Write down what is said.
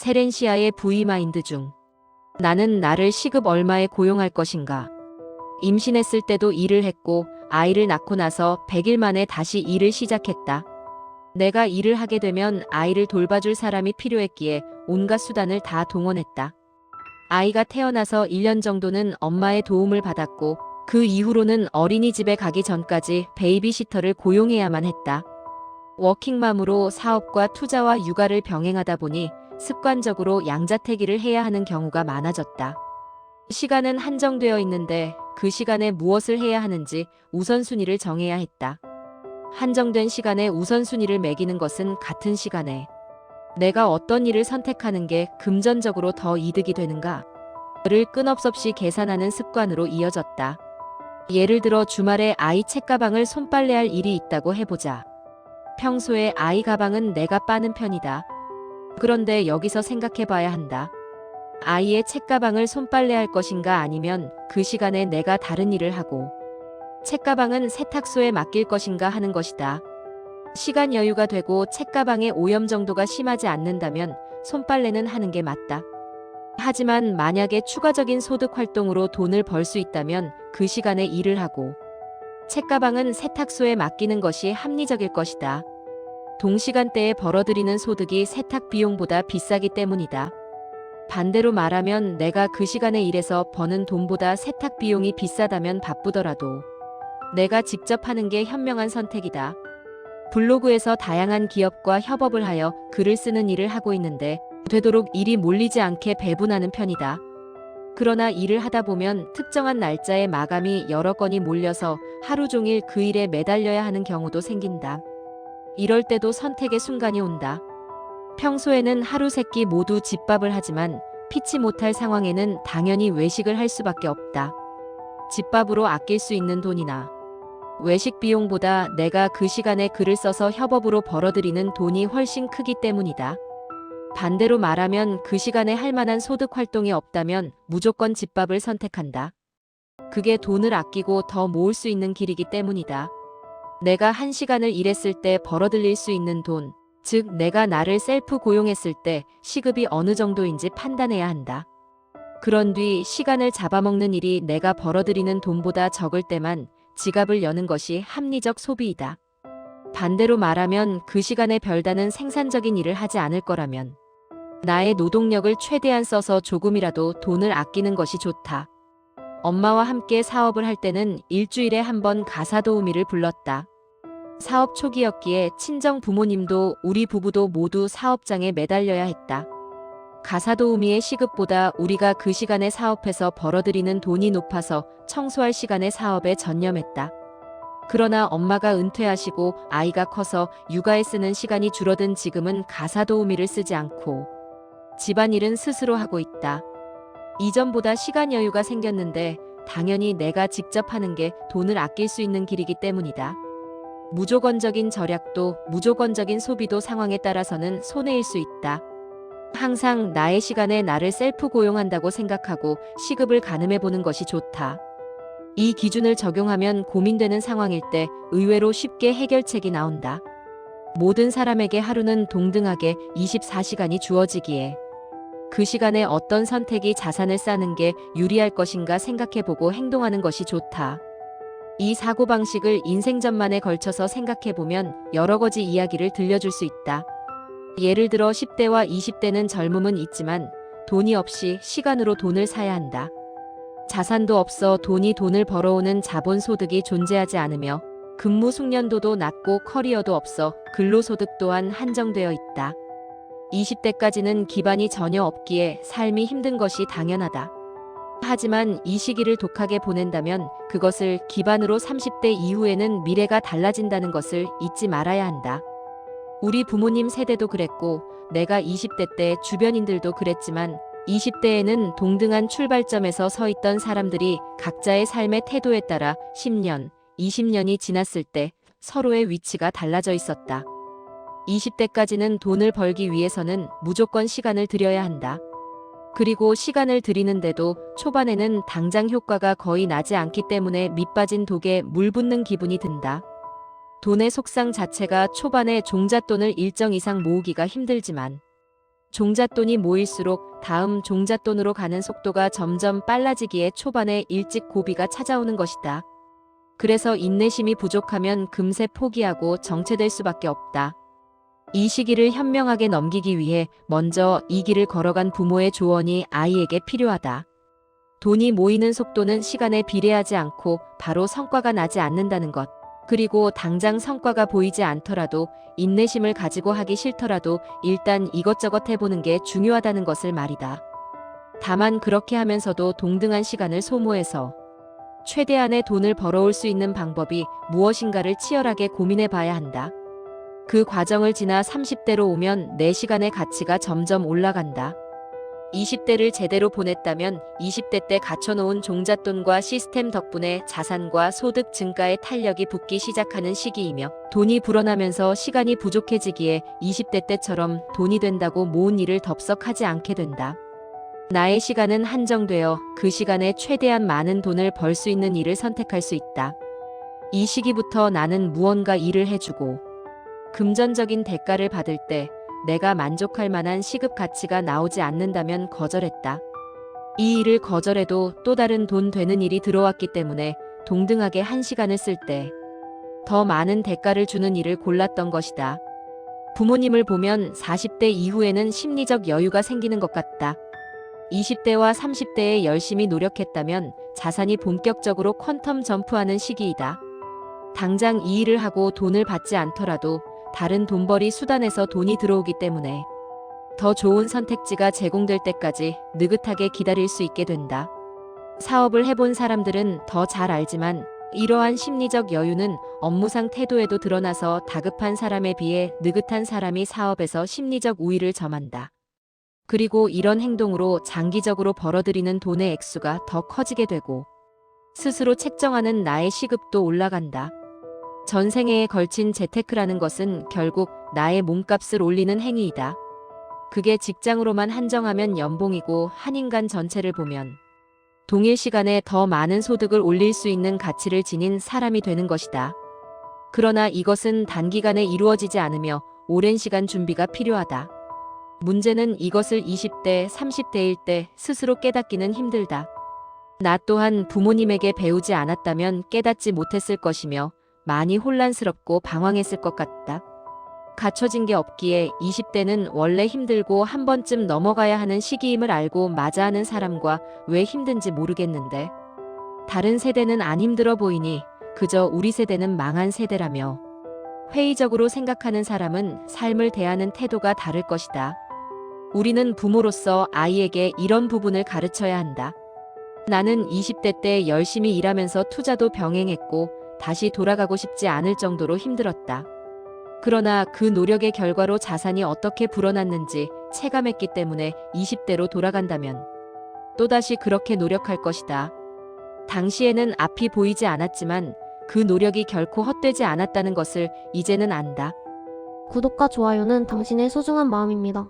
세렌시아의 V마인드 중. 나는 나를 시급 얼마에 고용할 것인가. 임신했을 때도 일을 했고 아이를 낳고 나서 100일 만에 다시 일을 시작했다. 내가 일을 하게 되면 아이를 돌봐줄 사람이 필요했기에 온갖 수단을 다 동원했다. 아이가 태어나서 1년 정도는 엄마의 도움을 받았고 그 이후로는 어린이집에 가기 전까지 베이비시터를 고용해야만 했다. 워킹맘으로 사업과 투자와 육아를 병행하다 보니 습관적으로 양자택일을 해야 하는 경우가 많아졌다. 시간은 한정되어 있는데 그 시간에 무엇을 해야 하는지 우선순위를 정해야 했다. 한정된 시간에 우선순위를 매기는 것은 같은 시간에 내가 어떤 일을 선택하는 게 금전적으로 더 이득이 되는가를 끊없없이 계산하는 습관으로 이어졌다. 예를 들어 주말에 아이 책가방을 손빨래할 일이 있다고 해보자. 평소에 아이 가방은 내가 빠는 편이다. 그런데 여기서 생각해봐야 한다. 아이의 책가방을 손빨래할 것인가 아니면 그 시간에 내가 다른 일을 하고 책가방은 세탁소에 맡길 것인가 하는 것이다. 시간 여유가 되고 책가방의 오염 정도가 심하지 않는다면 손빨래는 하는 게 맞다. 하지만 만약에 추가적인 소득 활동으로 돈을 벌 수 있다면 그 시간에 일을 하고 책가방은 세탁소에 맡기는 것이 합리적일 것이다. 동시간대에 벌어들이는 소득이 세탁 비용보다 비싸기 때문이다. 반대로 말하면 내가 그 시간에 일해서 버는 돈보다 세탁 비용이 비싸다면 바쁘더라도 내가 직접 하는 게 현명한 선택이다. 블로그에서 다양한 기업과 협업을 하여 글을 쓰는 일을 하고 있는데 되도록 일이 몰리지 않게 배분하는 편이다. 그러나 일을 하다 보면 특정한 날짜에 마감이 여러 건이 몰려서 하루 종일 그 일에 매달려야 하는 경우도 생긴다. 이럴 때도 선택의 순간이 온다. 평소에는 하루 세끼 모두 집밥을 하지만 피치 못할 상황에는 당연히 외식을 할 수밖에 없다. 집밥으로 아낄 수 있는 돈이나 외식 비용보다 내가 그 시간에 글을 써서 협업으로 벌어들이는 돈이 훨씬 크기 때문이다. 반대로 말하면 그 시간에 할 만한 소득 활동이 없다면 무조건 집밥을 선택한다. 그게 돈을 아끼고 더 모을 수 있는 길이기 때문이다. 내가 1시간을 일했을 때 벌어들일 수 있는 돈, 즉 내가 나를 셀프 고용했을 때 시급이 어느 정도인지 판단해야 한다. 그런 뒤 시간을 잡아먹는 일이 내가 벌어들이는 돈보다 적을 때만 지갑을 여는 것이 합리적 소비이다. 반대로 말하면 그 시간에 별다른 생산적인 일을 하지 않을 거라면 나의 노동력을 최대한 써서 조금이라도 돈을 아끼는 것이 좋다. 엄마와 함께 사업을 할 때는 일주일에 한 번 가사도우미를 불렀다. 사업 초기였기에 친정 부모님도 우리 부부도 모두 사업장에 매달려야 했다. 가사도우미의 시급보다 우리가 그 시간에 사업해서 벌어들이는 돈이 높아서 청소할 시간에 사업에 전념했다. 그러나 엄마가 은퇴하시고 아이가 커서 육아에 쓰는 시간이 줄어든 지금은 가사도우미를 쓰지 않고 집안일은 스스로 하고 있다. 이전보다 시간 여유가 생겼는데 당연히 내가 직접 하는 게 돈을 아낄 수 있는 길이기 때문이다. 무조건적인 절약도 무조건적인 소비도 상황에 따라서는 손해일 수 있다. 항상 나의 시간에 나를 셀프 고용한다고 생각하고 시급을 가늠해 보는 것이 좋다. 이 기준을 적용하면 고민되는 상황일 때 의외로 쉽게 해결책이 나온다. 모든 사람에게 하루는 동등하게 24시간이 주어지기에 그 시간에 어떤 선택이 자산을 쌓는 게 유리할 것인가 생각해보고 행동하는 것이 좋다. 이 사고방식을 인생 전반에 걸쳐서 생각해보면 여러 가지 이야기를 들려줄 수 있다. 예를 들어 10대와 20대는 젊음은 있지만 돈이 없이 시간으로 돈을 사야 한다. 자산도 없어 돈을 벌어오는 자본소득이 존재하지 않으며 근무 숙련도도 낮고 커리어도 없어 근로소득 또한 한정되어 있다. 20대까지는 기반이 전혀 없기에 삶이 힘든 것이 당연하다. 하지만 이 시기를 독하게 보낸다면 그것을 기반으로 30대 이후에는 미래가 달라진다는 것을 잊지 말아야 한다. 우리 부모님 세대도 그랬고 내가 20대 때 주변인들도 그랬지만 20대에는 동등한 출발점에서 서 있던 사람들이 각자의 삶의 태도에 따라 10년, 20년이 지났을 때 서로의 위치가 달라져 있었다. 20대까지는 돈을 벌기 위해서는 무조건 시간을 들여야 한다. 그리고 시간을 들이는데도 초반에는 당장 효과가 거의 나지 않기 때문에 밑빠진 독에 물 붓는 기분이 든다. 돈의 속상 자체가 초반에 종잣돈을 일정 이상 모으기가 힘들지만 종잣돈이 모일수록 다음 종잣돈으로 가는 속도가 점점 빨라지기에 초반에 일찍 고비가 찾아오는 것이다. 그래서 인내심이 부족하면 금세 포기하고 정체될 수밖에 없다. 이 시기를 현명하게 넘기기 위해 먼저 이 길을 걸어간 부모의 조언이 아이에게 필요하다. 돈이 모이는 속도는 시간에 비례하지 않고 바로 성과가 나지 않는다는 것. 그리고 당장 성과가 보이지 않더라도 인내심을 가지고 하기 싫더라도 일단 이것저것 해보는 게 중요하다는 것을 말이다. 다만 그렇게 하면서도 동등한 시간을 소모해서 최대한의 돈을 벌어올 수 있는 방법이 무엇인가를 치열하게 고민해 봐야 한다. 그 과정을 지나 30대로 오면 내 시간의 가치가 점점 올라간다. 20대를 제대로 보냈다면 20대 때 갖춰놓은 종잣돈과 시스템 덕분에 자산과 소득 증가에 탄력이 붙기 시작하는 시기이며 돈이 불어나면서 시간이 부족해지기에 20대 때처럼 돈이 된다고 모은 일을 덥석하지 않게 된다. 나의 시간은 한정되어 그 시간에 최대한 많은 돈을 벌 수 있는 일을 선택할 수 있다. 이 시기부터 나는 무언가 일을 해주고 금전적인 대가를 받을 때 내가 만족할 만한 시급 가치가 나오지 않는다면 거절했다. 이 일을 거절해도 또 다른 돈 되는 일이 들어왔기 때문에 동등하게 한 시간을 쓸 때 더 많은 대가를 주는 일을 골랐던 것이다. 부모님을 보면 40대 이후에는 심리적 여유가 생기는 것 같다. 20대와 30대에 열심히 노력했다면 자산이 본격적으로 퀀텀 점프하는 시기이다. 당장 이 일을 하고 돈을 받지 않더라도 다른 돈벌이 수단에서 돈이 들어오기 때문에 더 좋은 선택지가 제공될 때까지 느긋하게 기다릴 수 있게 된다. 사업을 해본 사람들은 더 잘 알지만 이러한 심리적 여유는 업무상 태도에도 드러나서 다급한 사람에 비해 느긋한 사람이 사업에서 심리적 우위를 점한다. 그리고 이런 행동으로 장기적으로 벌어들이는 돈의 액수가 더 커지게 되고 스스로 책정하는 나의 시급도 올라간다. 전생애에 걸친 재테크라는 것은 결국 나의 몸값을 올리는 행위이다. 그게 직장으로만 한정하면 연봉이고 한 인간 전체를 보면 동일 시간에 더 많은 소득을 올릴 수 있는 가치를 지닌 사람이 되는 것이다. 그러나 이것은 단기간에 이루어지지 않으며 오랜 시간 준비가 필요하다. 문제는 이것을 20대, 30대일 때 스스로 깨닫기는 힘들다. 나 또한 부모님에게 배우지 않았다면 깨닫지 못했을 것이며 많이 혼란스럽고 방황했을 것 같다. 갖춰진 게 없기에 20대는 원래 힘들고 한 번쯤 넘어가야 하는 시기임을 알고 맞아하는 사람과 왜 힘든지 모르겠는데 다른 세대는 안 힘들어 보이니 그저 우리 세대는 망한 세대라며 회의적으로 생각하는 사람은 삶을 대하는 태도가 다를 것이다. 우리는 부모로서 아이에게 이런 부분을 가르쳐야 한다. 나는 20대 때 열심히 일하면서 투자도 병행했고 다시 돌아가고 싶지 않을 정도로 힘들었다. 그러나 그 노력의 결과로 자산이 어떻게 불어났는지 체감했기 때문에 20대로 돌아간다면 또다시 그렇게 노력할 것이다. 당시에는 앞이 보이지 않았지만 그 노력이 결코 헛되지 않았다는 것을 이제는 안다. 구독과 좋아요는 당신의 소중한 마음입니다.